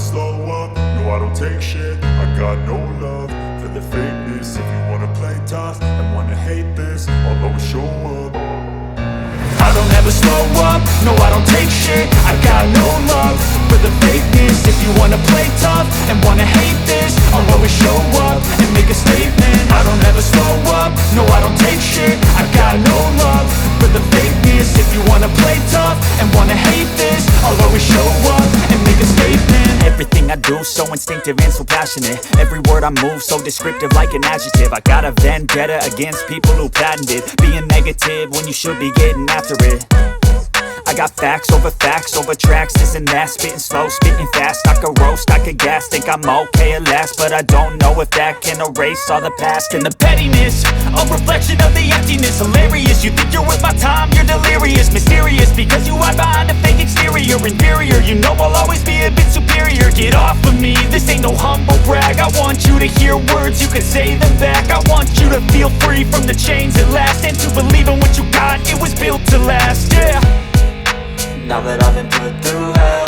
slow up, no I don't take shit. I got no love for the fakeness. If you wanna play tough and wanna hate this, I'll always show up. I don't ever slow up, no I don't take shit. I got no love for the fakeness. If you wanna play tough and wanna hate this, I'll always show up and make a statement. I don't ever slow up, no I don't take shit. I got no love for the fakeness. If you wanna play tough and wanna hate this, I'll always show up and make a statement. Everything I do so instinctive and so passionate. Every word I move so descriptive like an adjective. I got a vendetta against people who patented being negative when you should be getting after it. I got facts over tracks, this and that. Spitting slow, spitting fast, I could roast, I could gas. Think I'm okay at last, but I don't know if that can erase all the past. And the pettiness, a reflection of the emptiness. Hilarious, you think you're worth my time, you're delirious. Mysterious, because you hide behind a fake exterior. Inferior, you know I'll always be a bit superior. Get off of me, this ain't no humble brag. I want you to hear words, you can say them back. I want you to feel free from the chains at last, and to believe in what you got, it was built to last, yeah. Now that I've been put through hell,